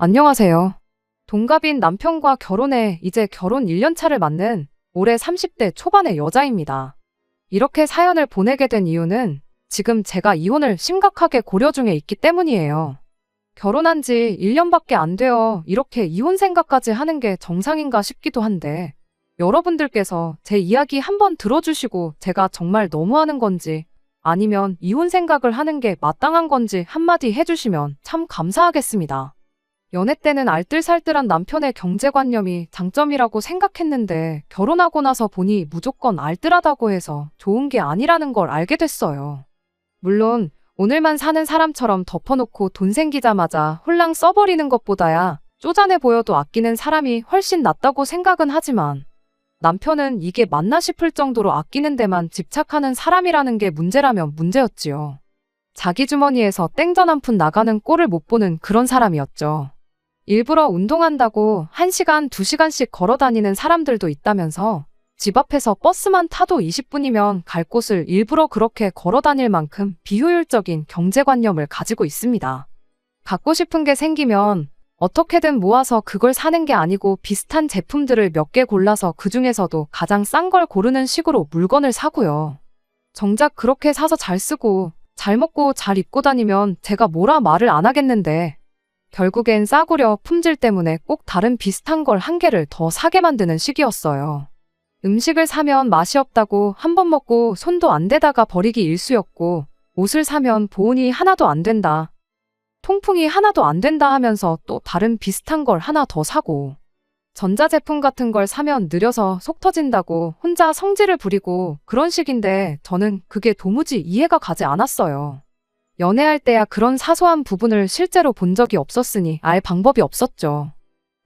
안녕하세요. 동갑인 남편과 결혼해 이제 결혼 1년 차를 맞는 올해 30대 초반의 여자입니다. 이렇게 사연을 보내게 된 이유는 지금 제가 이혼을 심각하게 고려 중에 있기 때문이에요. 결혼한 지 1년밖에 안 되어 이렇게 이혼 생각까지 하는 게 정상인가 싶기도 한데 여러분들께서 제 이야기 한번 들어주시고 제가 정말 너무하는 건지 아니면 이혼 생각을 하는 게 마땅한 건지 한마디 해주시면 참 감사하겠습니다. 연애 때는 알뜰살뜰한 남편의 경제관념이 장점이라고 생각했는데 결혼하고 나서 보니 무조건 알뜰하다고 해서 좋은 게 아니라는 걸 알게 됐어요. 물론 오늘만 사는 사람처럼 덮어놓고 돈 생기자마자 홀랑 써버리는 것보다야 쪼잔해 보여도 아끼는 사람이 훨씬 낫다고 생각은 하지만 남편은 이게 맞나 싶을 정도로 아끼는 데만 집착하는 사람이라는 게 문제라면 문제였지요. 자기 주머니에서 땡전 한 푼 나가는 꼴을 못 보는 그런 사람이었죠. 일부러 운동한다고 1시간, 2시간씩 걸어 다니는 사람들도 있다면서 집 앞에서 버스만 타도 20분이면 갈 곳을 일부러 그렇게 걸어 다닐 만큼 비효율적인 경제관념을 가지고 있습니다. 갖고 싶은 게 생기면 어떻게든 모아서 그걸 사는 게 아니고 비슷한 제품들을 몇 개 골라서 그 중에서도 가장 싼 걸 고르는 식으로 물건을 사고요. 정작 그렇게 사서 잘 쓰고 잘 먹고 잘 입고 다니면 제가 뭐라 말을 안 하겠는데 결국엔 싸구려 품질 때문에 꼭 다른 비슷한 걸 한 개를 더 사게 만드는 식이었어요. 음식을 사면 맛이 없다고 한 번 먹고 손도 안 대다가 버리기 일쑤였고 옷을 사면 보온이 하나도 안 된다. 통풍이 하나도 안 된다 하면서 또 다른 비슷한 걸 하나 더 사고 전자제품 같은 걸 사면 느려서 속 터진다고 혼자 성질을 부리고 그런 식인데 저는 그게 도무지 이해가 가지 않았어요. 연애할 때야 그런 사소한 부분을 실제로 본 적이 없었으니 알 방법이 없었죠.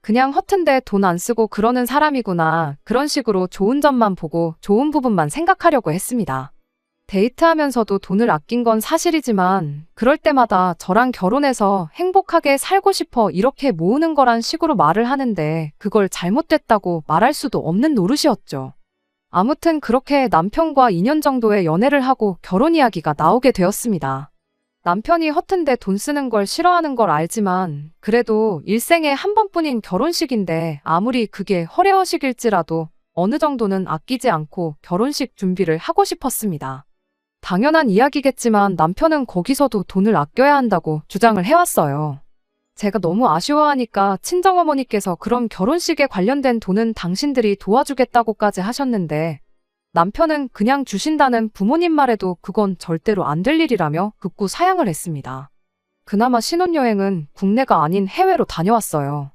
그냥 허튼데 돈 안 쓰고 그러는 사람이구나. 그런 식으로 좋은 점만 보고 좋은 부분만 생각하려고 했습니다. 데이트하면서도 돈을 아낀 건 사실이지만 그럴 때마다 저랑 결혼해서 행복하게 살고 싶어 이렇게 모으는 거란 식으로 말을 하는데 그걸 잘못됐다고 말할 수도 없는 노릇이었죠. 아무튼 그렇게 남편과 2년 정도의 연애를 하고 결혼 이야기가 나오게 되었습니다. 남편이 허튼데 돈 쓰는 걸 싫어하는 걸 알지만 그래도 일생에 한 번뿐인 결혼식인데 아무리 그게 허례허식일지라도 어느 정도는 아끼지 않고 결혼식 준비를 하고 싶었습니다. 당연한 이야기겠지만 남편은 거기서도 돈을 아껴야 한다고 주장을 해왔어요. 제가 너무 아쉬워하니까 친정어머니께서 그럼 결혼식에 관련된 돈은 당신들이 도와주겠다고까지 하셨는데 남편은 그냥 주신다는 부모님 말에도 그건 절대로 안 될 일이라며 극구 사양을 했습니다. 그나마 신혼여행은 국내가 아닌 해외로 다녀왔어요.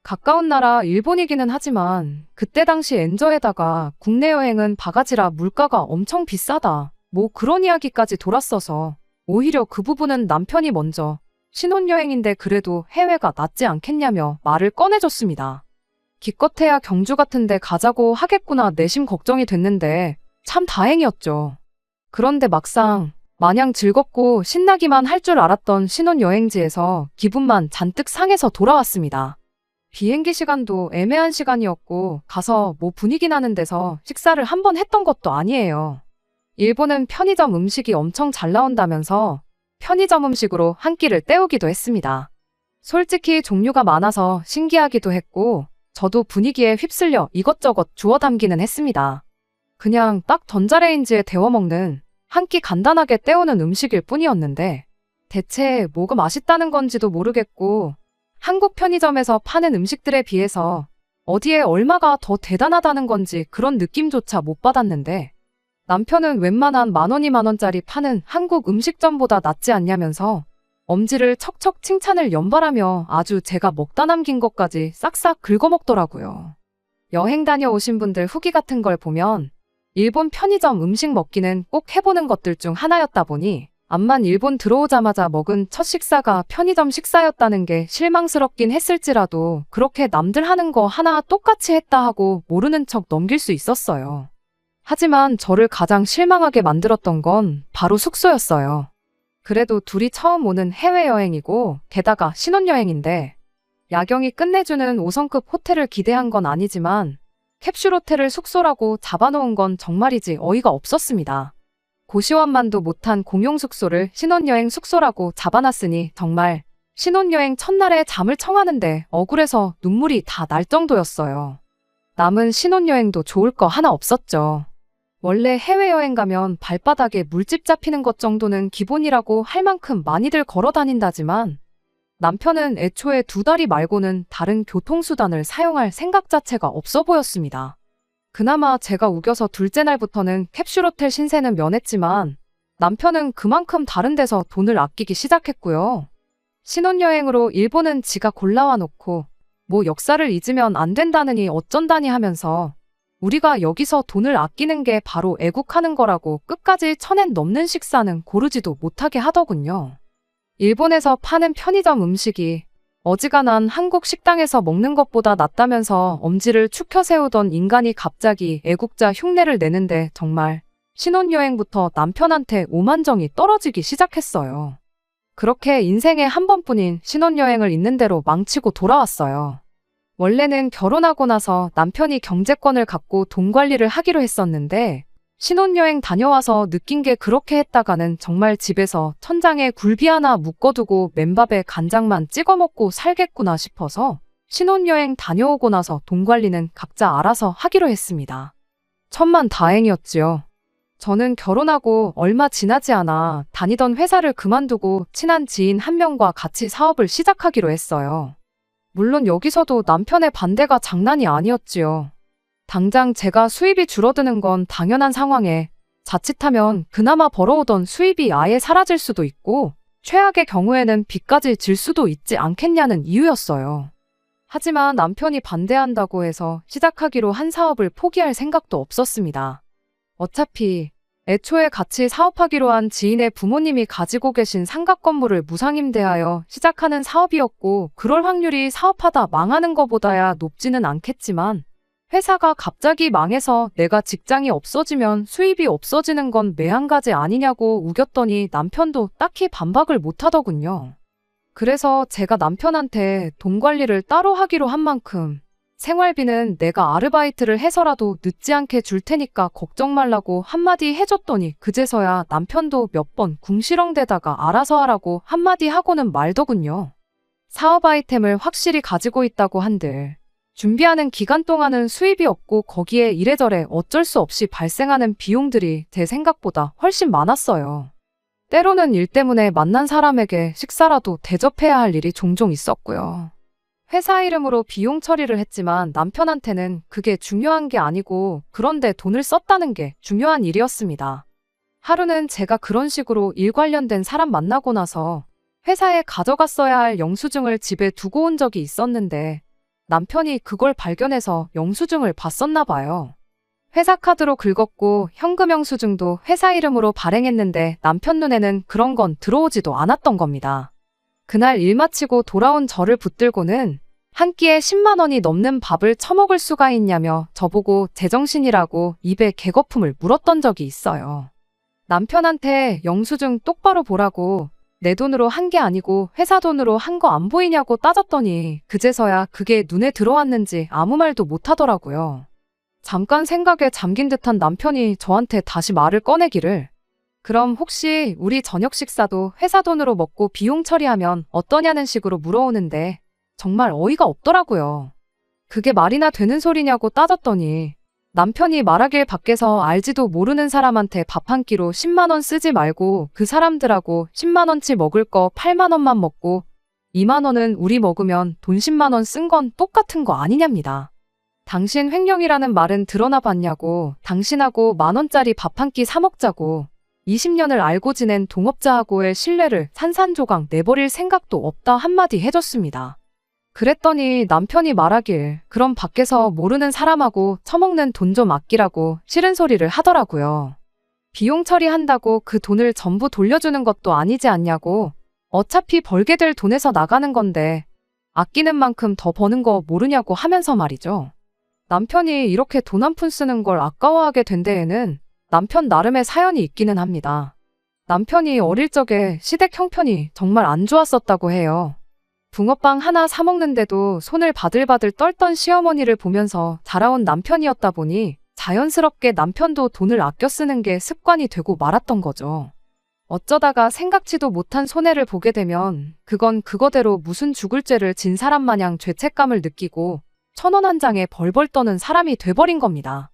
가까운 나라 일본이기는 하지만 그때 당시 엔저에다가 국내 여행은 바가지라 물가가 엄청 비싸다. 뭐 그런 이야기까지 돌았어서 오히려 그 부분은 남편이 먼저 신혼여행인데 그래도 해외가 낫지 않겠냐며 말을 꺼내줬습니다. 기껏해야 경주 같은 데 가자고 하겠구나 내심 걱정이 됐는데 참 다행이었죠. 그런데 막상 마냥 즐겁고 신나기만 할 줄 알았던 신혼여행지에서 기분만 잔뜩 상해서 돌아왔습니다. 비행기 시간도 애매한 시간이었고 가서 뭐 분위기 나는 데서 식사를 한 번 했던 것도 아니에요. 일본은 편의점 음식이 엄청 잘 나온다면서 편의점 음식으로 한 끼를 때우기도 했습니다. 솔직히 종류가 많아서 신기하기도 했고 저도 분위기에 휩쓸려 이것저것 주워 담기는 했습니다. 그냥 딱 전자레인지에 데워 먹는 한 끼 간단하게 때우는 음식일 뿐이었는데 대체 뭐가 맛있다는 건지도 모르겠고 한국 편의점에서 파는 음식들에 비해서 어디에 얼마가 더 대단하다는 건지 그런 느낌조차 못 받았는데 남편은 웬만한 10,000원, 20,000원짜리 파는 한국 음식점보다 낫지 않냐면서 엄지를 척척 칭찬을 연발하며 아주 제가 먹다 남긴 것까지 싹싹 긁어먹더라고요. 여행 다녀오신 분들 후기 같은 걸 보면 일본 편의점 음식 먹기는 꼭 해보는 것들 중 하나였다 보니 암만 일본 들어오자마자 먹은 첫 식사가 편의점 식사였다는 게 실망스럽긴 했을지라도 그렇게 남들 하는 거 하나 똑같이 했다 하고 모르는 척 넘길 수 있었어요. 하지만 저를 가장 실망하게 만들었던 건 바로 숙소였어요. 그래도 둘이 처음 오는 해외여행이고 게다가 신혼여행인데 야경이 끝내주는 5성급 호텔을 기대한 건 아니지만 캡슐 호텔을 숙소라고 잡아놓은 건 정말이지 어이가 없었습니다. 고시원만도 못한 공용 숙소를 신혼여행 숙소라고 잡아놨으니 정말 신혼여행 첫날에 잠을 청하는데 억울해서 눈물이 다 날 정도였어요. 남은 신혼여행도 좋을 거 하나 없었죠. 원래 해외여행 가면 발바닥에 물집 잡히는 것 정도는 기본이라고 할 만큼 많이들 걸어 다닌다지만 남편은 애초에 2다리 말고는 다른 교통수단을 사용할 생각 자체가 없어 보였습니다. 그나마 제가 우겨서 둘째 날부터는 캡슐호텔 신세는 면했지만 남편은 그만큼 다른 데서 돈을 아끼기 시작했고요. 신혼여행으로 일본은 지가 골라와 놓고 뭐 역사를 잊으면 안 된다느니 어쩐다니 하면서 우리가 여기서 돈을 아끼는 게 바로 애국하는 거라고 끝까지 1000엔 넘는 식사는 고르지도 못하게 하더군요. 일본에서 파는 편의점 음식이 어지간한 한국 식당에서 먹는 것보다 낫다면서 엄지를 축혀 세우던 인간이 갑자기 애국자 흉내를 내는데 정말 신혼여행부터 남편한테 오만정이 떨어지기 시작했어요. 그렇게 인생에 한 번뿐인 신혼여행을 있는 대로 망치고 돌아왔어요. 원래는 결혼하고 나서 남편이 경제권을 갖고 돈 관리를 하기로 했었는데 신혼여행 다녀와서 느낀 게 그렇게 했다가는 정말 집에서 천장에 굴비 하나 묶어두고 맨밥에 간장만 찍어 먹고 살겠구나 싶어서 신혼여행 다녀오고 나서 돈 관리는 각자 알아서 하기로 했습니다. 천만다행이었지요. 저는 결혼하고 얼마 지나지 않아 다니던 회사를 그만두고 친한 지인 한 명과 같이 사업을 시작하기로 했어요. 물론 여기서도 남편의 반대가 장난이 아니었지요. 당장 제가 수입이 줄어드는 건 당연한 상황에 자칫하면 그나마 벌어오던 수입이 아예 사라질 수도 있고 최악의 경우에는 빚까지 질 수도 있지 않겠냐는 이유였어요. 하지만 남편이 반대한다고 해서 시작하기로 한 사업을 포기할 생각도 없었습니다. 어차피 애초에 같이 사업하기로 한 지인의 부모님이 가지고 계신 상가 건물을 무상임대하여 시작하는 사업이었고 그럴 확률이 사업하다 망하는 것보다야 높지는 않겠지만 회사가 갑자기 망해서 내가 직장이 없어지면 수입이 없어지는 건 매한가지 아니냐고 우겼더니 남편도 딱히 반박을 못하더군요. 그래서 제가 남편한테 돈 관리를 따로 하기로 한 만큼 생활비는 내가 아르바이트를 해서라도 늦지 않게 줄 테니까 걱정 말라고 한마디 해줬더니 그제서야 남편도 몇 번 궁시렁대다가 알아서 하라고 한마디 하고는 말더군요. 사업 아이템을 확실히 가지고 있다고 한들 준비하는 기간 동안은 수입이 없고 거기에 이래저래 어쩔 수 없이 발생하는 비용들이 제 생각보다 훨씬 많았어요. 때로는 일 때문에 만난 사람에게 식사라도 대접해야 할 일이 종종 있었고요. 회사 이름으로 비용 처리를 했지만 남편한테는 그게 중요한 게 아니고 그런데 돈을 썼다는 게 중요한 일이었습니다. 하루는 제가 그런 식으로 일 관련된 사람 만나고 나서 회사에 가져갔어야 할 영수증을 집에 두고 온 적이 있었는데 남편이 그걸 발견해서 영수증을 봤었나 봐요. 회사 카드로 긁었고 현금 영수증도 회사 이름으로 발행했는데 남편 눈에는 그런 건 들어오지도 않았던 겁니다. 그날 일 마치고 돌아온 저를 붙들고는 한 끼에 10만 원이 넘는 밥을 처먹을 수가 있냐며 저보고 제정신이라고 입에 개거품을 물었던 적이 있어요. 남편한테 영수증 똑바로 보라고 내 돈으로 한 게 아니고 회사 돈으로 한 거 안 보이냐고 따졌더니 그제서야 그게 눈에 들어왔는지 아무 말도 못하더라고요. 잠깐 생각에 잠긴 듯한 남편이 저한테 다시 말을 꺼내기를 그럼 혹시 우리 저녁 식사도 회사 돈으로 먹고 비용 처리하면 어떠냐는 식으로 물어오는데 정말 어이가 없더라고요. 그게 말이나 되는 소리냐고 따졌더니 남편이 말하길 밖에서 알지도 모르는 사람한테 밥 한 끼로 10만 원 쓰지 말고 그 사람들하고 10만 원치 먹을 거 8만 원만 먹고 2만 원은 우리 먹으면 돈 10만 원 쓴 건 똑같은 거 아니냐입니다. 당신 횡령이라는 말은 들어나 봤냐고 당신하고 만 원짜리 밥 한 끼 사 먹자고 20년을 알고 지낸 동업자하고의 신뢰를 산산조각 내버릴 생각도 없다 한마디 해줬습니다. 그랬더니 남편이 말하길 그럼 밖에서 모르는 사람하고 처먹는 돈 좀 아끼라고 싫은 소리를 하더라고요. 비용 처리한다고 그 돈을 전부 돌려주는 것도 아니지 않냐고 어차피 벌게 될 돈에서 나가는 건데 아끼는 만큼 더 버는 거 모르냐고 하면서 말이죠. 남편이 이렇게 돈 한 푼 쓰는 걸 아까워하게 된 데에는 남편 나름의 사연이 있기는 합니다. 남편이 어릴 적에 시댁 형편이 정말 안 좋았었다고 해요. 붕어빵 하나 사 먹는데도 손을 바들바들 떨던 시어머니를 보면서 자라온 남편이었다 보니 자연스럽게 남편도 돈을 아껴 쓰는 게 습관이 되고 말았던 거죠. 어쩌다가 생각지도 못한 손해를 보게 되면 그건 그거대로 무슨 죽을 죄를 진 사람 마냥 죄책감을 느끼고 1,000원 한 장에 벌벌 떠는 사람이 돼버린 겁니다.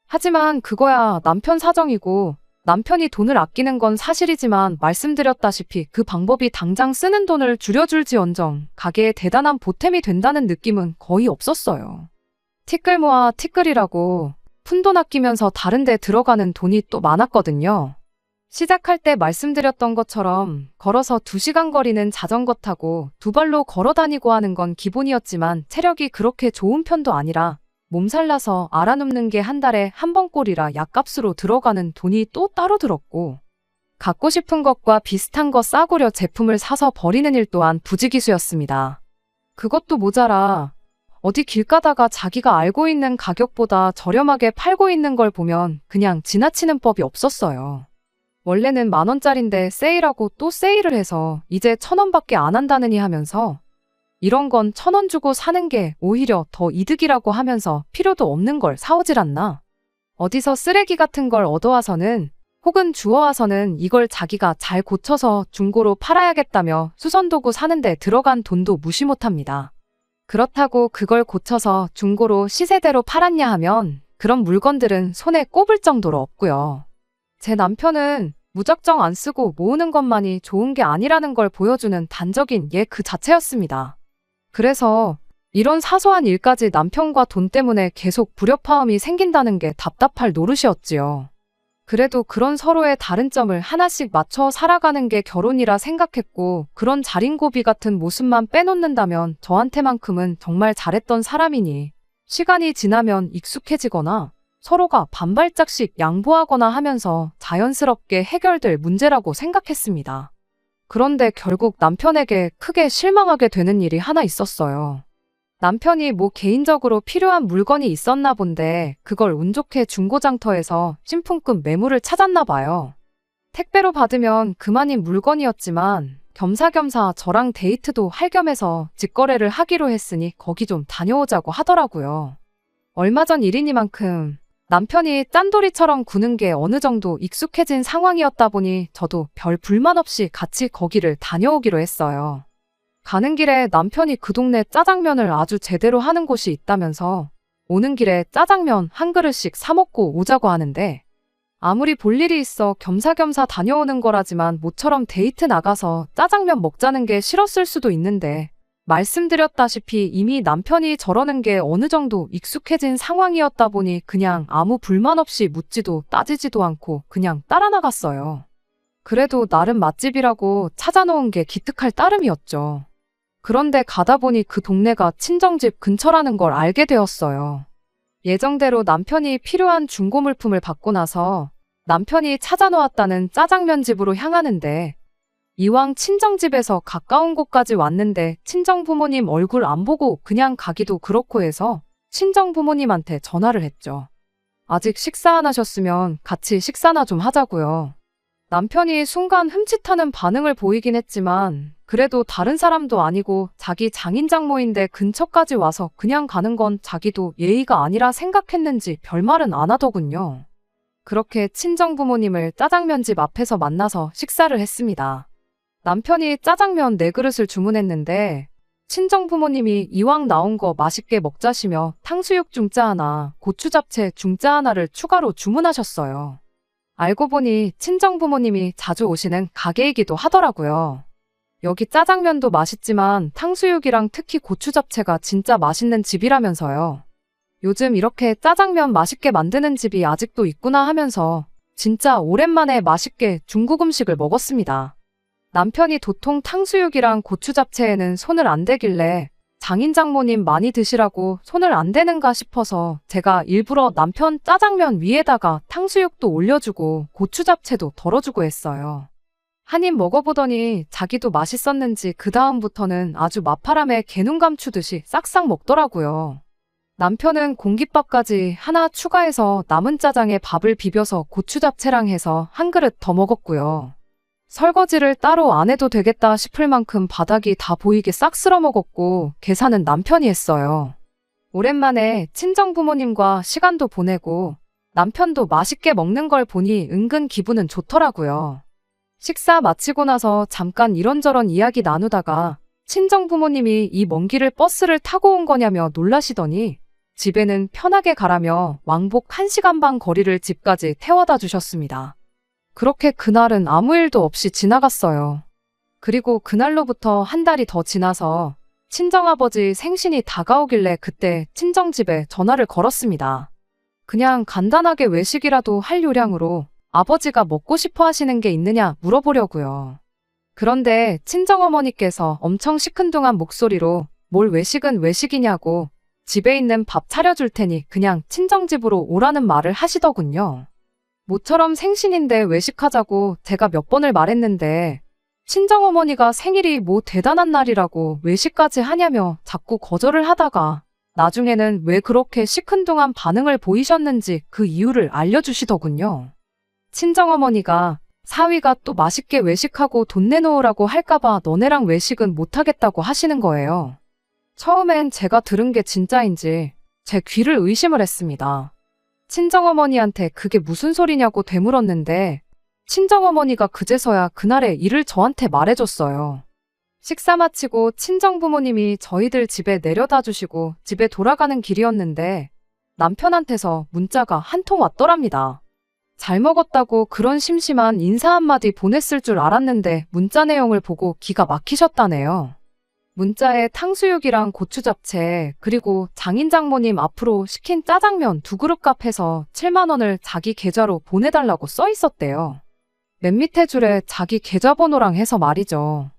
하지만 그거야 남편 사정이고 남편이 돈을 아끼는 건 사실이지만 말씀드렸다시피 그 방법이 당장 쓰는 돈을 줄여줄지언정 가게에 대단한 보탬이 된다는 느낌은 거의 없었어요. 티끌 모아 티끌이라고 푼돈 아끼면서 다른 데 들어가는 돈이 또 많았거든요. 시작할 때 말씀드렸던 것처럼 걸어서 2시간 거리는 자전거 타고 2발로 걸어 다니고 하는 건 기본이었지만 체력이 그렇게 좋은 편도 아니라 몸살 나서 알아눕는 게 한 달에 한 번 꼴이라 약값으로 들어가는 돈이 또 따로 들었고 갖고 싶은 것과 비슷한 거 싸구려 제품을 사서 버리는 일 또한 부지기수였습니다. 그것도 모자라 어디 길 가다가 자기가 알고 있는 가격보다 저렴하게 팔고 있는 걸 보면 그냥 지나치는 법이 없었어요. 원래는 10,000원짜린데 세일하고 또 세일을 해서 이제 1,000원밖에 안 한다느니 하면서 이런 건 1,000원 주고 사는 게 오히려 더 이득이라고 하면서 필요도 없는 걸 사오질 않나. 어디서 쓰레기 같은 걸 얻어와서는 혹은 주워와서는 이걸 자기가 잘 고쳐서 중고로 팔아야겠다며 수선도구 사는데 들어간 돈도 무시 못합니다. 그렇다고 그걸 고쳐서 중고로 시세대로 팔았냐 하면 그런 물건들은 손에 꼽을 정도로 없고요. 제 남편은 무작정 안 쓰고 모으는 것만이 좋은 게 아니라는 걸 보여주는 단적인 예 그 자체였습니다. 그래서 이런 사소한 일까지 남편과 돈 때문에 계속 불협화음이 생긴다는 게 답답할 노릇이었지요. 그래도 그런 서로의 다른 점을 하나씩 맞춰 살아가는 게 결혼이라 생각했고 그런 자린고비 같은 모습만 빼놓는다면 저한테만큼은 정말 잘했던 사람이니 시간이 지나면 익숙해지거나 서로가 반발짝씩 양보하거나 하면서 자연스럽게 해결될 문제라고 생각했습니다. 그런데 결국 남편에게 크게 실망하게 되는 일이 하나 있었어요. 남편이 뭐 개인적으로 필요한 물건이 있었나 본데 그걸 운 좋게 중고장터에서 신품급 매물을 찾았나 봐요. 택배로 받으면 그만인 물건이었지만 겸사겸사 저랑 데이트도 할 겸해서 직거래를 하기로 했으니 거기 좀 다녀오자고 하더라고요. 얼마 전 일이니만큼 남편이 짠돌이처럼 구는 게 어느 정도 익숙해진 상황이었다 보니 저도 별 불만 없이 같이 거기를 다녀오기로 했어요. 가는 길에 남편이 그 동네 짜장면을 아주 제대로 하는 곳이 있다면서 오는 길에 짜장면 한 그릇씩 사 먹고 오자고 하는데 아무리 볼 일이 있어 겸사겸사 다녀오는 거라지만 모처럼 데이트 나가서 짜장면 먹자는 게 싫었을 수도 있는데 말씀드렸다시피 이미 남편이 저러는 게 어느 정도 익숙해진 상황이었다 보니 그냥 아무 불만 없이 묻지도 따지지도 않고 그냥 따라 나갔어요. 그래도 나름 맛집이라고 찾아놓은 게 기특할 따름이었죠. 그런데 가다 보니 그 동네가 친정집 근처라는 걸 알게 되었어요. 예정대로 남편이 필요한 중고 물품을 받고 나서 남편이 찾아놓았다는 짜장면 집으로 향하는데 이왕 친정집에서 가까운 곳까지 왔는데 친정부모님 얼굴 안 보고 그냥 가기도 그렇고 해서 친정부모님한테 전화를 했죠. 아직 식사 안 하셨으면 같이 식사나 좀 하자고요. 남편이 순간 흠칫하는 반응을 보이긴 했지만 그래도 다른 사람도 아니고 자기 장인장모인데 근처까지 와서 그냥 가는 건 자기도 예의가 아니라 생각했는지 별말은 안 하더군요. 그렇게 친정부모님을 짜장면집 앞에서 만나서 식사를 했습니다. 남편이 짜장면 4그릇을 주문했는데 친정부모님이 이왕 나온 거 맛있게 먹자시며 탕수육 중짜 하나, 고추 잡채 중짜 하나를 추가로 주문하셨어요. 알고 보니 친정부모님이 자주 오시는 가게이기도 하더라고요. 여기 짜장면도 맛있지만 탕수육이랑 특히 고추 잡채가 진짜 맛있는 집이라면서요. 요즘 이렇게 짜장면 맛있게 만드는 집이 아직도 있구나 하면서 진짜 오랜만에 맛있게 중국 음식을 먹었습니다. 남편이 도통 탕수육이랑 고추 잡채에는 손을 안 대길래 장인장모님 많이 드시라고 손을 안 대는가 싶어서 제가 일부러 남편 짜장면 위에다가 탕수육도 올려주고 고추 잡채도 덜어주고 했어요. 한 입 먹어보더니 자기도 맛있었는지 그 다음부터는 아주 마파람에 개눈 감추듯이 싹싹 먹더라고요. 남편은 공깃밥까지 하나 추가해서 남은 짜장에 밥을 비벼서 고추 잡채랑 해서 한 그릇 더 먹었고요. 설거지를 따로 안 해도 되겠다 싶을 만큼 바닥이 다 보이게 싹 쓸어 먹었고 계산은 남편이 했어요. 오랜만에 친정부모님과 시간도 보내고 남편도 맛있게 먹는 걸 보니 은근 기분은 좋더라고요. 식사 마치고 나서 잠깐 이런저런 이야기 나누다가 친정 부모님이 이 먼 길을 버스를 타고 온 거냐며 놀라시더니 집에는 편하게 가라며 왕복 1시간 반 거리를 집까지 태워다 주셨습니다. 그렇게 그날은 아무 일도 없이 지나갔어요. 그리고 그날로부터 한 달이 더 지나서 친정아버지 생신이 다가오길래 그때 친정집에 전화를 걸었습니다. 그냥 간단하게 외식이라도 할 요량으로 아버지가 먹고 싶어 하시는 게 있느냐 물어보려고요. 그런데 친정어머니께서 엄청 시큰둥한 목소리로 뭘 외식은 외식이냐고 집에 있는 밥 차려줄 테니 그냥 친정집으로 오라는 말을 하시더군요. 모처럼 생신인데 외식하자고 제가 몇 번을 말했는데 친정어머니가 생일이 뭐 대단한 날이라고 외식까지 하냐며 자꾸 거절을 하다가 나중에는 왜 그렇게 시큰둥한 반응을 보이셨는지 그 이유를 알려주시더군요. 친정어머니가 사위가 또 맛있게 외식하고 돈 내놓으라고 할까봐 너네랑 외식은 못하겠다고 하시는 거예요. 처음엔 제가 들은 게 진짜인지 제 귀를 의심을 했습니다. 친정어머니한테 그게 무슨 소리냐고 되물었는데 친정어머니가 그제서야 그날의 일을 저한테 말해줬어요. 식사 마치고 친정부모님이 저희들 집에 내려다 주시고 집에 돌아가는 길이었는데 남편한테서 문자가 한 통 왔더랍니다. 잘 먹었다고 그런 심심한 인사 한마디 보냈을 줄 알았는데 문자 내용을 보고 기가 막히셨다네요. 문자에 탕수육이랑 고추 잡채 그리고 장인 장모님 앞으로 시킨 짜장면 2그릇 값해서 7만 원을 자기 계좌로 보내달라고 써 있었대요. 맨 밑에 줄에 자기 계좌번호랑 해서 말이죠.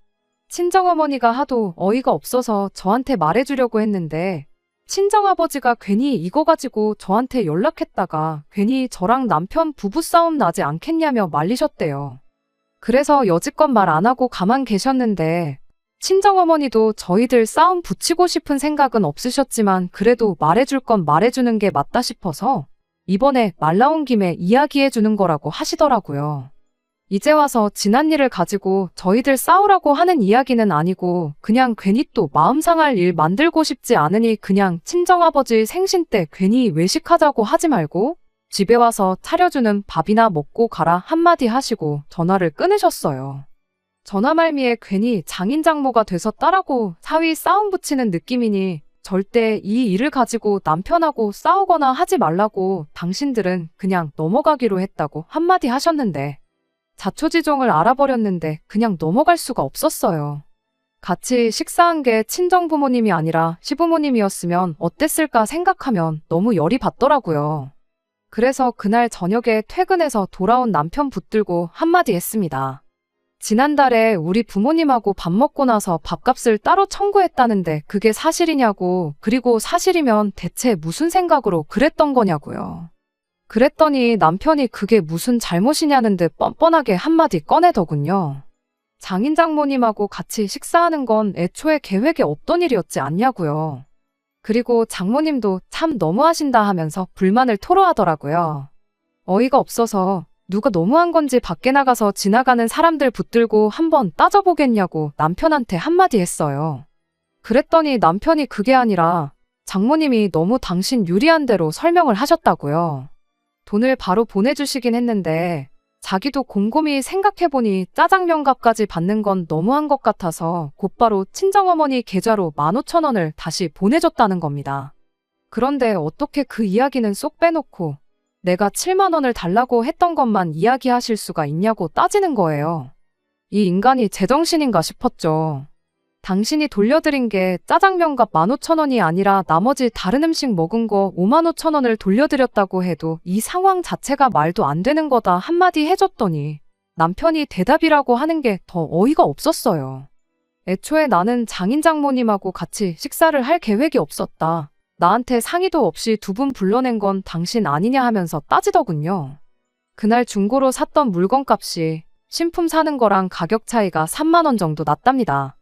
친정어머니가 하도 어이가 없어서 저한테 말해주려고 했는데 친정아버지가 괜히 이거 가지고 저한테 연락했다가 괜히 저랑 남편 부부싸움 나지 않겠냐며 말리셨대요. 그래서 여지껏 말 안 하고 가만 계셨는데 친정어머니도 저희들 싸움 붙이고 싶은 생각은 없으셨지만 그래도 말해줄 건 말해주는 게 맞다 싶어서 이번에 말 나온 김에 이야기해주는 거라고 하시더라고요. 이제 와서 지난 일을 가지고 저희들 싸우라고 하는 이야기는 아니고 그냥 괜히 또 마음 상할 일 만들고 싶지 않으니 그냥 친정아버지 생신 때 괜히 외식하자고 하지 말고 집에 와서 차려주는 밥이나 먹고 가라 한마디 하시고 전화를 끊으셨어요. 전화 말미에 괜히 장인장모가 돼서 딸하고 사위 싸움 붙이는 느낌이니 절대 이 일을 가지고 남편하고 싸우거나 하지 말라고 당신들은 그냥 넘어가기로 했다고 한마디 하셨는데 자초지종을 알아버렸는데 그냥 넘어갈 수가 없었어요. 같이 식사한 게 친정부모님이 아니라 시부모님이었으면 어땠을까 생각하면 너무 열이 받더라고요. 그래서 그날 저녁에 퇴근해서 돌아온 남편 붙들고 한마디 했습니다. 지난달에 우리 부모님하고 밥 먹고 나서 밥값을 따로 청구했다는데 그게 사실이냐고, 그리고 사실이면 대체 무슨 생각으로 그랬던 거냐고요. 그랬더니 남편이 그게 무슨 잘못이냐는 듯 뻔뻔하게 한마디 꺼내더군요. 장인 장모님하고 같이 식사하는 건 애초에 계획에 없던 일이었지 않냐고요. 그리고 장모님도 참 너무하신다 하면서 불만을 토로하더라고요. 어이가 없어서 누가 너무한 건지 밖에 나가서 지나가는 사람들 붙들고 한번 따져보겠냐고 남편한테 한마디 했어요. 그랬더니 남편이 그게 아니라 장모님이 너무 당신 유리한 대로 설명을 하셨다고요. 돈을 바로 보내주시긴 했는데 자기도 곰곰이 생각해보니 짜장면값까지 받는 건 너무한 것 같아서 곧바로 친정어머니 계좌로 15,000원을 다시 보내줬다는 겁니다. 그런데 어떻게 그 이야기는 쏙 빼놓고 내가 7만 원을 달라고 했던 것만 이야기하실 수가 있냐고 따지는 거예요. 이 인간이 제정신인가 싶었죠. 당신이 돌려드린 게 짜장면값 15,000원이 아니라 나머지 다른 음식 먹은 거 55,000원을 돌려드렸다고 해도 이 상황 자체가 말도 안 되는 거다 한마디 해줬더니 남편이 대답이라고 하는 게 더 어이가 없었어요. 애초에 나는 장인 장모님하고 같이 식사를 할 계획이 없었다. 나한테 상의도 없이 2분 불러낸 건 당신 아니냐 하면서 따지더군요. 그날 중고로 샀던 물건값이 신품 사는 거랑 가격 차이가 3만 원 정도 났답니다.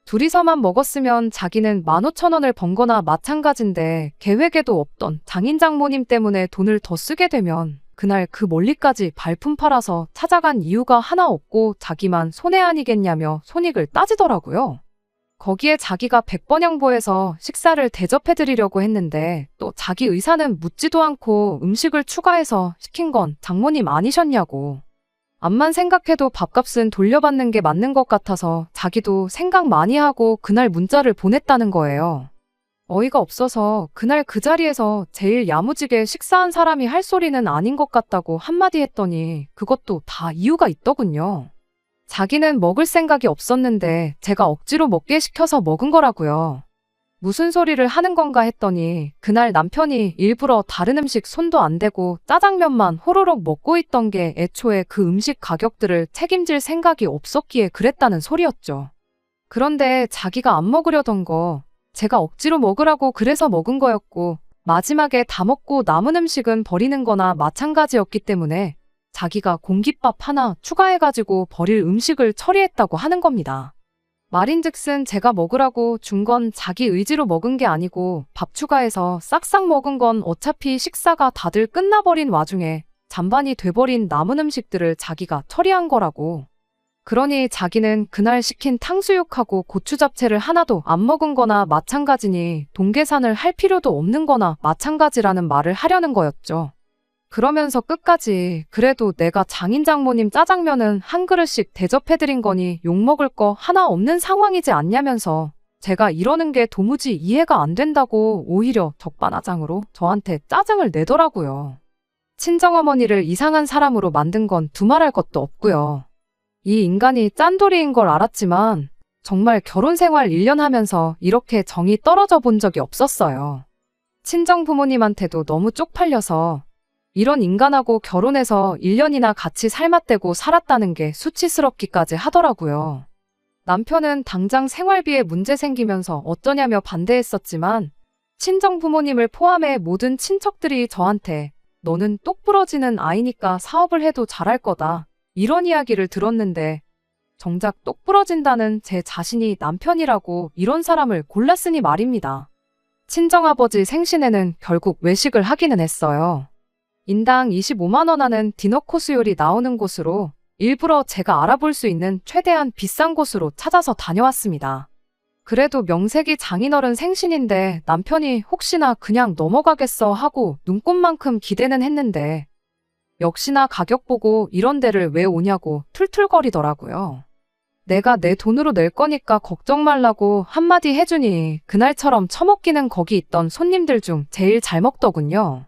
둘이서만 먹었으면 자기는 15,000원을 번 거나 마찬가지인데 계획에도 없던 장인 장모님 때문에 돈을 더 쓰게 되면 그날 그 멀리까지 발품 팔아서 찾아간 이유가 하나 없고 자기만 손해 아니겠냐며 손익을 따지더라고요. 거기에 자기가 100번 양보해서 식사를 대접해드리려고 했는데 또 자기 의사는 묻지도 않고 음식을 추가해서 시킨 건 장모님 아니셨냐고. 암만 생각해도 밥값은 돌려받는 게 맞는 것 같아서 자기도 생각 많이 하고 그날 문자를 보냈다는 거예요. 어이가 없어서 그날 그 자리에서 제일 야무지게 식사한 사람이 할 소리는 아닌 것 같다고 한마디 했더니 그것도 다 이유가 있더군요. 자기는 먹을 생각이 없었는데 제가 억지로 먹게 시켜서 먹은 거라고요. 무슨 소리를 하는 건가 했더니 그날 남편이 일부러 다른 음식 손도 안 대고 짜장면만 호로록 먹고 있던 게 애초에 그 음식 가격들을 책임질 생각이 없었기에 그랬다는 소리였죠. 그런데 자기가 안 먹으려던 거 제가 억지로 먹으라고 그래서 먹은 거였고 마지막에 다 먹고 남은 음식은 버리는 거나 마찬가지였기 때문에 자기가 공깃밥 하나 추가해가지고 버릴 음식을 처리했다고 하는 겁니다. 말인즉슨 제가 먹으라고 준 건 자기 의지로 먹은 게 아니고 밥 추가해서 싹싹 먹은 건 어차피 식사가 다들 끝나버린 와중에 잔반이 돼버린 남은 음식들을 자기가 처리한 거라고. 그러니 자기는 그날 시킨 탕수육하고 고추 잡채를 하나도 안 먹은 거나 마찬가지니 돈 계산을 할 필요도 없는 거나 마찬가지라는 말을 하려는 거였죠. 그러면서 끝까지 그래도 내가 장인 장모님 짜장면은 한 그릇씩 대접해드린 거니 욕먹을 거 하나 없는 상황이지 않냐면서 제가 이러는 게 도무지 이해가 안 된다고 오히려 적반하장으로 저한테 짜증을 내더라고요. 친정어머니를 이상한 사람으로 만든 건 두말할 것도 없고요. 이 인간이 짠돌이인 걸 알았지만 정말 결혼 생활 1년 하면서 이렇게 정이 떨어져 본 적이 없었어요. 친정 부모님한테도 너무 쪽팔려서 이런 인간하고 결혼해서 1년이나 같이 살맛대고 살았다는 게 수치스럽기까지 하더라고요. 남편은 당장 생활비에 문제 생기면서 어쩌냐며 반대했었지만 친정 부모님을 포함해 모든 친척들이 저한테 너는 똑부러지는 아이니까 사업을 해도 잘할 거다. 이런 이야기를 들었는데 정작 똑부러진다는 제 자신이 남편이라고 이런 사람을 골랐으니 말입니다. 친정아버지 생신에는 결국 외식을 하기는 했어요. 인당 25만 원 하는 디너 코스 요리 나오는 곳으로 일부러 제가 알아볼 수 있는 최대한 비싼 곳으로 찾아서 다녀왔습니다. 그래도 명색이 장인어른 생신인데 남편이 혹시나 그냥 넘어가겠어 하고 눈꽃만큼 기대는 했는데 역시나 가격 보고 이런 데를 왜 오냐고 툴툴거리더라고요. 내가 내 돈으로 낼 거니까 걱정 말라고 한마디 해주니 그날처럼 처먹기는 거기 있던 손님들 중 제일 잘 먹더군요.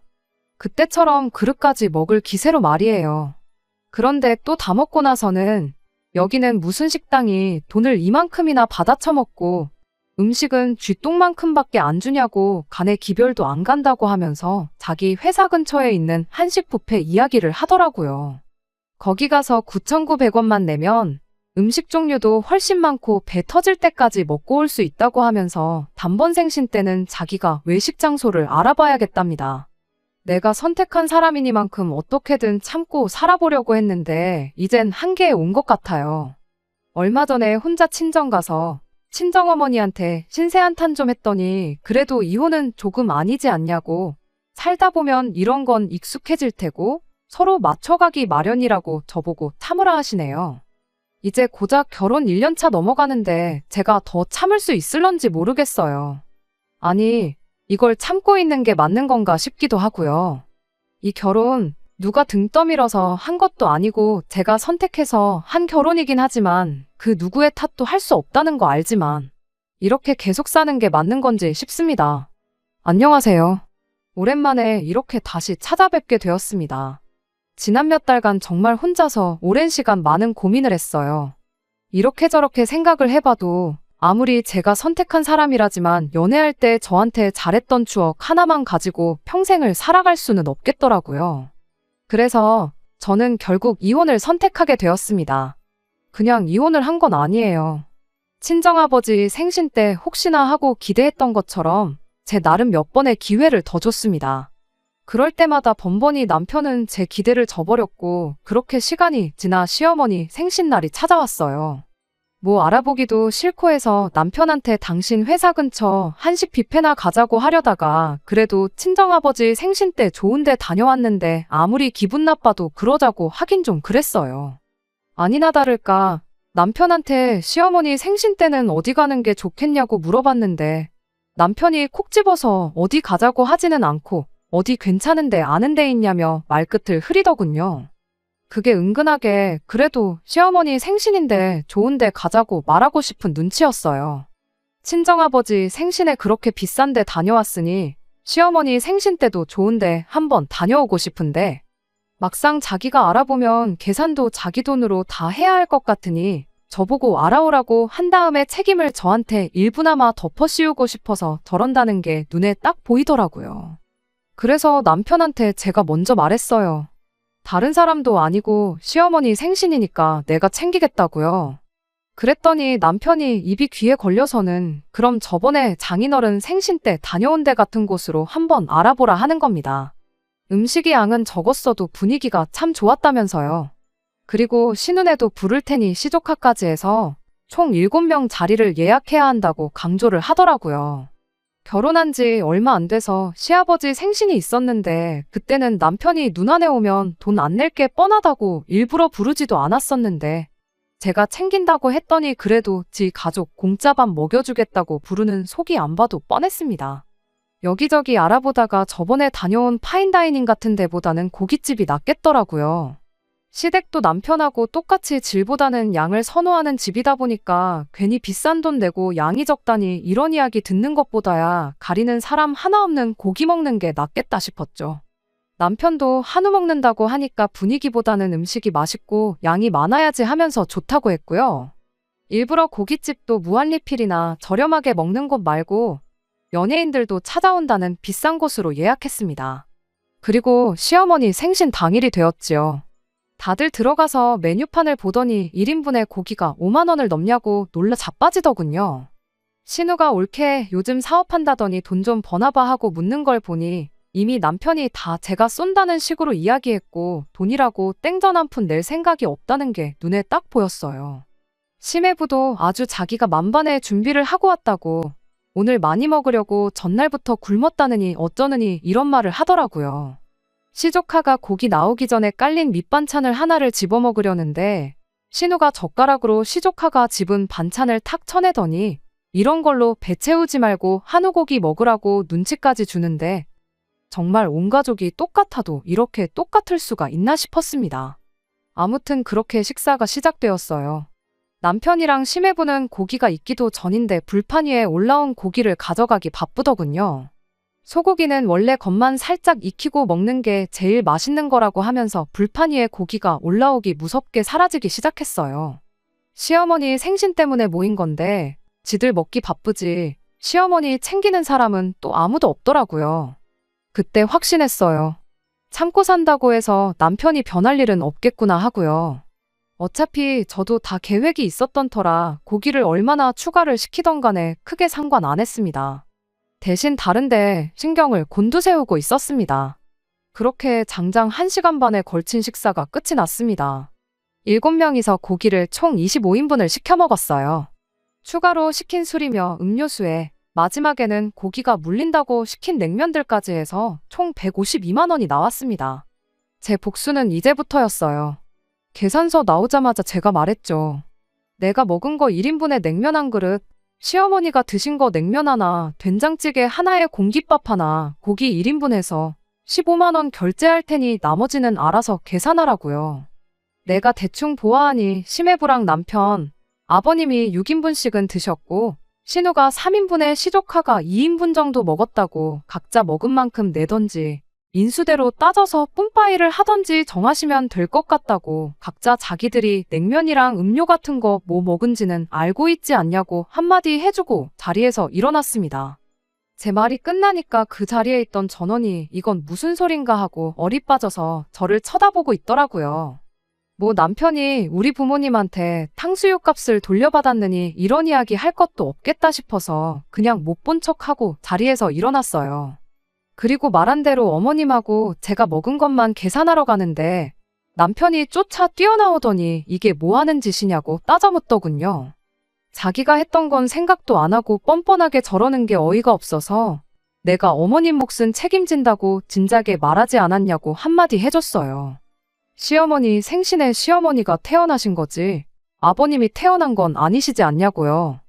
그때처럼 그릇까지 먹을 기세로 말이에요. 그런데 또 다 먹고 나서는 여기는 무슨 식당이 돈을 이만큼이나 받아 처먹고 음식은 쥐똥만큼밖에 안 주냐고 간에 기별도 안 간다고 하면서 자기 회사 근처에 있는 한식 뷔페 이야기를 하더라고요. 거기 가서 9,900원만 내면 음식 종류도 훨씬 많고 배 터질 때까지 먹고 올 수 있다고 하면서 단번 생신 때는 자기가 외식 장소를 알아봐야겠답니다. 내가 선택한 사람이니만큼 어떻게든 참고 살아보려고 했는데 이젠 한계에 온 것 같아요. 얼마 전에 혼자 친정 가서 친정어머니한테 신세 한탄 좀 했더니 그래도 이혼은 조금 아니지 않냐고 살다 보면 이런 건 익숙해질 테고 서로 맞춰가기 마련이라고 저보고 참으라 하시네요. 이제 고작 결혼 1년 차 넘어가는데 제가 더 참을 수 있을런지 모르겠어요. 아니 이걸 참고 있는 게 맞는 건가 싶기도 하고요. 이 결혼 누가 등 떠밀어서 한 것도 아니고 제가 선택해서 한 결혼이긴 하지만 그 누구의 탓도 할 수 없다는 거 알지만 이렇게 계속 사는 게 맞는 건지 싶습니다. 안녕하세요. 오랜만에 이렇게 다시 찾아뵙게 되었습니다. 지난 몇 달간 정말 혼자서 오랜 시간 많은 고민을 했어요. 이렇게 저렇게 생각을 해봐도 아무리 제가 선택한 사람이라지만 연애할 때 저한테 잘했던 추억 하나만 가지고 평생을 살아갈 수는 없겠더라고요. 그래서 저는 결국 이혼을 선택하게 되었습니다. 그냥 이혼을 한 건 아니에요. 친정아버지 생신 때 혹시나 하고 기대했던 것처럼 제 나름 몇 번의 기회를 더 줬습니다. 그럴 때마다 번번이 남편은 제 기대를 저버렸고 그렇게 시간이 지나 시어머니 생신날이 찾아왔어요. 뭐 알아보기도 싫고 해서 남편한테 당신 회사 근처 한식 뷔페나 가자고 하려다가 그래도 친정아버지 생신 때 좋은 데 다녀왔는데 아무리 기분 나빠도 그러자고 하긴 좀 그랬어요. 아니나 다를까 남편한테 시어머니 생신 때는 어디 가는 게 좋겠냐고 물어봤는데 남편이 콕 집어서 어디 가자고 하지는 않고 어디 괜찮은데 아는 데 있냐며 말끝을 흐리더군요. 그게 은근하게 그래도 시어머니 생신인데 좋은데 가자고 말하고 싶은 눈치였어요. 친정아버지 생신에 그렇게 비싼 데 다녀왔으니 시어머니 생신 때도 좋은데 한번 다녀오고 싶은데 막상 자기가 알아보면 계산도 자기 돈으로 다 해야 할 것 같으니 저보고 알아오라고 한 다음에 책임을 저한테 일부나마 덮어씌우고 싶어서 저런다는 게 눈에 딱 보이더라고요. 그래서 남편한테 제가 먼저 말했어요. 다른 사람도 아니고 시어머니 생신이니까 내가 챙기겠다고요. 그랬더니 남편이 입이 귀에 걸려서는 그럼 저번에 장인어른 생신 때 다녀온 데 같은 곳으로 한번 알아보라 하는 겁니다. 음식이 양은 적었어도 분위기가 참 좋았다면서요. 그리고 신혼에도 부를 테니 시조카까지 해서 총 7명 자리를 예약해야 한다고 강조를 하더라고요. 결혼한 지 얼마 안 돼서 시아버지 생신이 있었는데 그때는 남편이 누나네 오면 돈 안 낼게 뻔하다고 일부러 부르지도 않았었는데 제가 챙긴다고 했더니 그래도 지 가족 공짜밥 먹여주겠다고 부르는 속이 안 봐도 뻔했습니다. 여기저기 알아보다가 저번에 다녀온 파인다이닝 같은 데보다는 고깃집이 낫겠더라고요. 시댁도 남편하고 똑같이 질보다는 양을 선호하는 집이다 보니까 괜히 비싼 돈 내고 양이 적다니 이런 이야기 듣는 것보다야 가리는 사람 하나 없는 고기 먹는 게 낫겠다 싶었죠. 남편도 한우 먹는다고 하니까 분위기보다는 음식이 맛있고 양이 많아야지 하면서 좋다고 했고요. 일부러 고깃집도 무한리필이나 저렴하게 먹는 곳 말고 연예인들도 찾아온다는 비싼 곳으로 예약했습니다. 그리고 시어머니 생신 당일이 되었지요. 다들 들어가서 메뉴판을 보더니 1인분에 고기가 5만 원을 넘냐고 놀라 자빠지더군요. 신우가 올케 요즘 사업한다더니 돈 좀 버나봐 하고 묻는 걸 보니 이미 남편이 다 제가 쏜다는 식으로 이야기했고 돈이라고 땡전 한 푼 낼 생각이 없다는 게 눈에 딱 보였어요. 심해부도 아주 자기가 만반의 준비를 하고 왔다고 오늘 많이 먹으려고 전날부터 굶었다느니 어쩌느니 이런 말을 하더라고요. 시조카가 고기 나오기 전에 깔린 밑반찬을 하나를 집어먹으려는데 신우가 젓가락으로 시조카가 집은 반찬을 탁 쳐내더니 이런 걸로 배 채우지 말고 한우고기 먹으라고 눈치까지 주는데 정말 온 가족이 똑같아도 이렇게 똑같을 수가 있나 싶었습니다. 아무튼 그렇게 식사가 시작되었어요. 남편이랑 심해부는 고기가 익기도 전인데 불판 위에 올라온 고기를 가져가기 바쁘더군요. 소고기는 원래 겉만 살짝 익히고 먹는 게 제일 맛있는 거라고 하면서 불판 위에 고기가 올라오기 무섭게 사라지기 시작했어요. 시어머니 생신 때문에 모인 건데 지들 먹기 바쁘지 시어머니 챙기는 사람은 또 아무도 없더라고요. 그때 확신했어요. 참고 산다고 해서 남편이 변할 일은 없겠구나 하고요. 어차피 저도 다 계획이 있었던 터라 고기를 얼마나 추가를 시키던 간에 크게 상관 안 했습니다. 대신 다른데 신경을 곤두세우고 있었습니다. 그렇게 장장 1시간 반에 걸친 식사가 끝이 났습니다. 7명이서 고기를 총 25인분을 시켜 먹었어요. 추가로 시킨 술이며 음료수에 마지막에는 고기가 물린다고 시킨 냉면들까지 해서 총 152만 원이 나왔습니다. 제 복수는 이제부터였어요. 계산서 나오자마자 제가 말했죠. 내가 먹은 거 1인분에 냉면 한 그릇, 시어머니가 드신 거 냉면 하나, 된장찌개 하나에 공깃밥 하나, 고기 1인분 해서 15만 원 결제할 테니 나머지는 알아서 계산하라고요. 내가 대충 보아하니 심해부랑 남편, 아버님이 6인분씩은 드셨고 신우가 3인분에 시조카가 2인분 정도 먹었다고 각자 먹은 만큼 내던지 인수대로 따져서 뿜빠이를 하던지 정하시면 될 것 같다고 각자 자기들이 냉면이랑 음료 같은 거 뭐 먹은지는 알고 있지 않냐고 한마디 해주고 자리에서 일어났습니다. 제 말이 끝나니까 그 자리에 있던 전원이 이건 무슨 소린가 하고 어리 빠져서 저를 쳐다보고 있더라고요. 뭐 남편이 우리 부모님한테 탕수육 값을 돌려받았느니 이런 이야기 할 것도 없겠다 싶어서 그냥 못 본 척하고 자리에서 일어났어요. 그리고 말한 대로 어머님하고 제가 먹은 것만 계산하러 가는데 남편이 쫓아 뛰어나오더니 이게 뭐 하는 짓이냐고 따져 묻더군요. 자기가 했던 건 생각도 안 하고 뻔뻔하게 저러는 게 어이가 없어서 내가 어머님 몫은 책임진다고 진작에 말하지 않았냐고 한마디 해줬어요. 시어머니 생신에 시어머니가 태어나신 거지 아버님이 태어난 건 아니시지 않냐고요.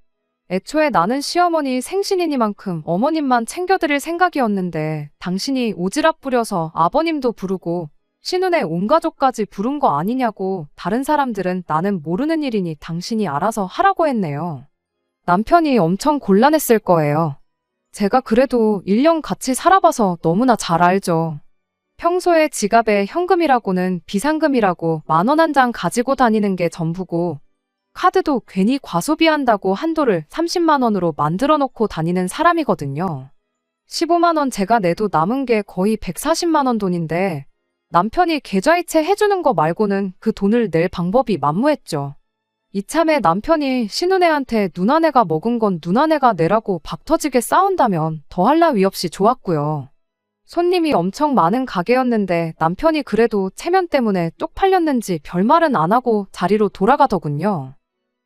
애초에 나는 시어머니 생신이니만큼 어머님만 챙겨드릴 생각이었는데 당신이 오지랖 부려서 아버님도 부르고 신혼에 온 가족까지 부른 거 아니냐고 다른 사람들은 나는 모르는 일이니 당신이 알아서 하라고 했네요. 남편이 엄청 곤란했을 거예요. 제가 그래도 1년 같이 살아봐서 너무나 잘 알죠. 평소에 지갑에 현금이라고는 비상금이라고 10,000원 한 장 가지고 다니는 게 전부고 카드도 괜히 과소비한다고 한도를 30만 원으로 만들어 놓고 다니는 사람이거든요. 15만 원 제가 내도 남은 게 거의 140만 원 돈인데 남편이 계좌이체 해주는 거 말고는 그 돈을 낼 방법이 만무했죠. 이참에 남편이 신혼애한테 누나네가 먹은 건 누나네가 내라고 박터지게 싸운다면 더할 나위 없이 좋았고요. 손님이 엄청 많은 가게였는데 남편이 그래도 체면 때문에 쪽팔렸는지 별말은 안 하고 자리로 돌아가더군요.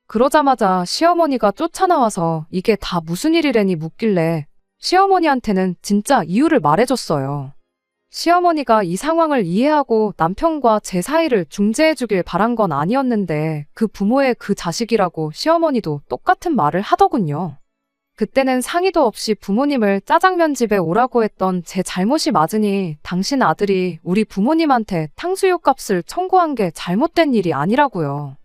그러자마자 시어머니가 쫓아나와서 이게 다 무슨 일이래니 묻길래 시어머니한테는 진짜 이유를 말해줬어요. 시어머니가 이 상황을 이해하고 남편과 제 사이를 중재해주길 바란 건 아니었는데 그 부모의 그 자식이라고 시어머니도 똑같은 말을 하더군요. 그때는 상의도 없이 부모님을 짜장면 집에 오라고 했던 제 잘못이 맞으니 당신 아들이 우리 부모님한테 탕수육 값을 청구한 게 잘못된 일이 아니라고요.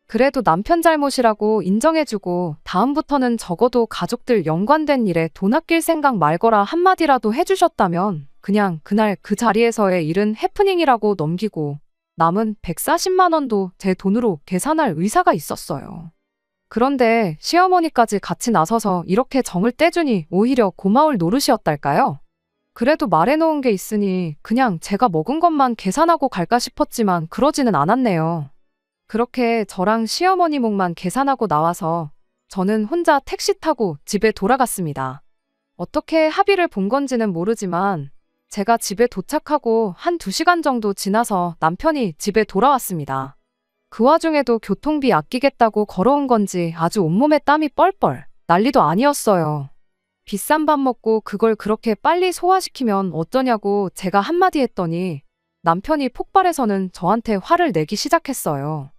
그래도 남편 잘못이라고 인정해주고 다음부터는 적어도 가족들 연관된 일에 돈 아낄 생각 말거라 한마디라도 해주셨다면 그냥 그날 그 자리에서의 일은 해프닝이라고 넘기고 남은 140만 원도 제 돈으로 계산할 의사가 있었어요. 그런데 시어머니까지 같이 나서서 이렇게 정을 떼주니 오히려 고마울 노릇이었달까요? 그래도 말해놓은 게 있으니 그냥 제가 먹은 것만 계산하고 갈까 싶었지만 그러지는 않았네요. 그렇게 저랑 시어머니 몫만 계산하고 나와서 저는 혼자 택시 타고 집에 돌아갔습니다. 어떻게 합의를 본 건지는 모르지만 제가 집에 도착하고 한 2시간 정도 지나서 남편이 집에 돌아왔습니다. 그 와중에도 교통비 아끼겠다고 걸어온 건지 아주 온몸에 땀이 뻘뻘 난리도 아니었어요. 비싼 밥 먹고 그걸 그렇게 빨리 소화시키면 어쩌냐고 제가 한마디 했더니 남편이 폭발해서는 저한테 화를 내기 시작했어요.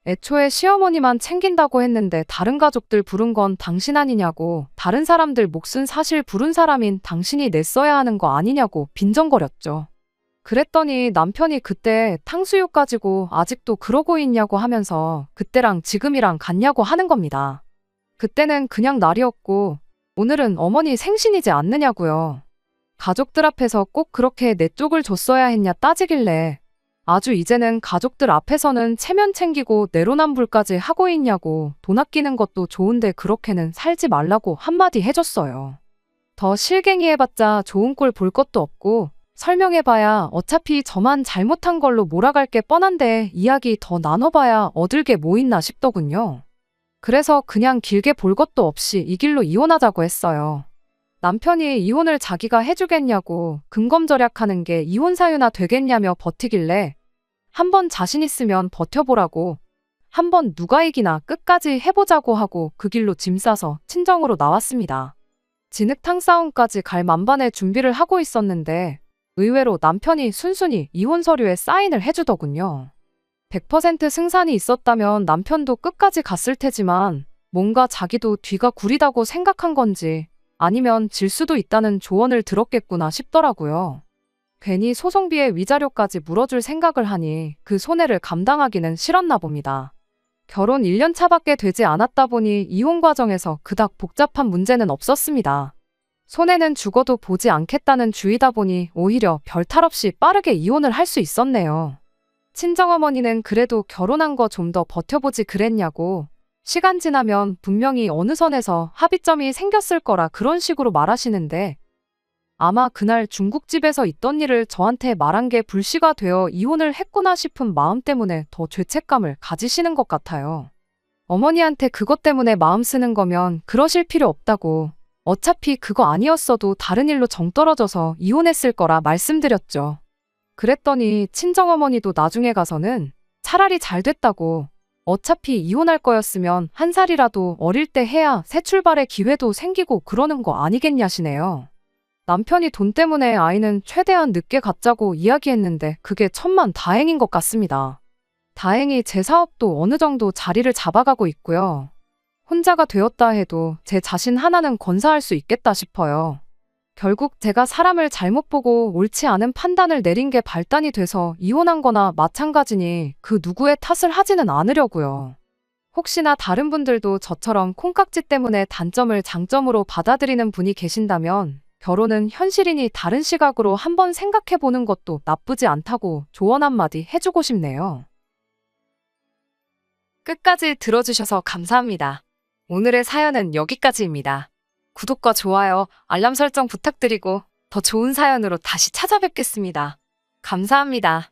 애초에 시어머니만 챙긴다고 했는데 다른 가족들 부른 건 당신 아니냐고 다른 사람들 몫은 사실 부른 사람인 당신이 냈어야 하는 거 아니냐고 빈정거렸죠. 그랬더니 남편이 그때 탕수육 가지고 아직도 그러고 있냐고 하면서 그때랑 지금이랑 같냐고 하는 겁니다. 그때는 그냥 날이었고 오늘은 어머니 생신이지 않느냐고요. 가족들 앞에서 꼭 그렇게 내 쪽을 줬어야 했냐 따지길래 아주 이제는 가족들 앞에서는 체면 챙기고 내로남불까지 하고 있냐고 돈 아끼는 것도 좋은데 그렇게는 살지 말라고 한마디 해줬어요. 더 실갱이 해봤자 좋은 꼴 볼 것도 없고 설명해봐야 어차피 저만 잘못한 걸로 몰아갈 게 뻔한데 이야기 더 나눠봐야 얻을 게 뭐 있나 싶더군요. 그래서 그냥 길게 볼 것도 없이 이 길로 이혼하자고 했어요. 남편이 이혼을 자기가 해주겠냐고 금검절약하는 게 이혼 사유나 되겠냐며 버티길래 한번 자신 있으면 버텨보라고 한번 누가 이기나 끝까지 해보자고 하고 그 길로 짐 싸서 친정으로 나왔습니다. 진흙탕 싸움까지 갈 만반의 준비를 하고 있었는데 의외로 남편이 순순히 이혼 서류에 사인을 해주더군요. 100% 승산이 있었다면 남편도 끝까지 갔을 테지만 뭔가 자기도 뒤가 구리다고 생각한 건지 아니면 질 수도 있다는 조언을 들었겠구나 싶더라고요. 괜히 소송비에 위자료까지 물어줄 생각을 하니 그 손해를 감당하기는 싫었나 봅니다. 결혼 1년 차밖에 되지 않았다 보니 이혼 과정에서 그닥 복잡한 문제는 없었습니다. 손해는 죽어도 보지 않겠다는 주의다 보니 오히려 별탈 없이 빠르게 이혼을 할 수 있었네요. 친정어머니는 그래도 결혼한 거 좀 더 버텨보지 그랬냐고 시간 지나면 분명히 어느 선에서 합의점이 생겼을 거라 그런 식으로 말하시는데 아마 그날 중국집에서 있던 일을 저한테 말한 게 불씨가 되어 이혼을 했구나 싶은 마음 때문에 더 죄책감을 가지시는 것 같아요. 어머니한테 그것 때문에 마음 쓰는 거면 그러실 필요 없다고 어차피 그거 아니었어도 다른 일로 정 떨어져서 이혼했을 거라 말씀드렸죠. 그랬더니 친정어머니도 나중에 가서는 차라리 잘 됐다고 어차피 이혼할 거였으면 한 살이라도 어릴 때 해야 새 출발의 기회도 생기고 그러는 거 아니겠냐시네요. 남편이 돈 때문에 아이는 최대한 늦게 갖자고 이야기했는데 그게 천만다행인 것 같습니다. 다행히 제 사업도 어느 정도 자리를 잡아가고 있고요. 혼자가 되었다 해도 제 자신 하나는 건사할 수 있겠다 싶어요. 결국 제가 사람을 잘못 보고 옳지 않은 판단을 내린 게 발단이 돼서 이혼한 거나 마찬가지니 그 누구의 탓을 하지는 않으려고요. 혹시나 다른 분들도 저처럼 콩깍지 때문에 단점을 장점으로 받아들이는 분이 계신다면 결혼은 현실이니 다른 시각으로 한번 생각해 보는 것도 나쁘지 않다고 조언 한마디 해주고 싶네요. 끝까지 들어주셔서 감사합니다. 오늘의 사연은 여기까지입니다. 구독과 좋아요, 알람 설정 부탁드리고 더 좋은 사연으로 다시 찾아뵙겠습니다. 감사합니다.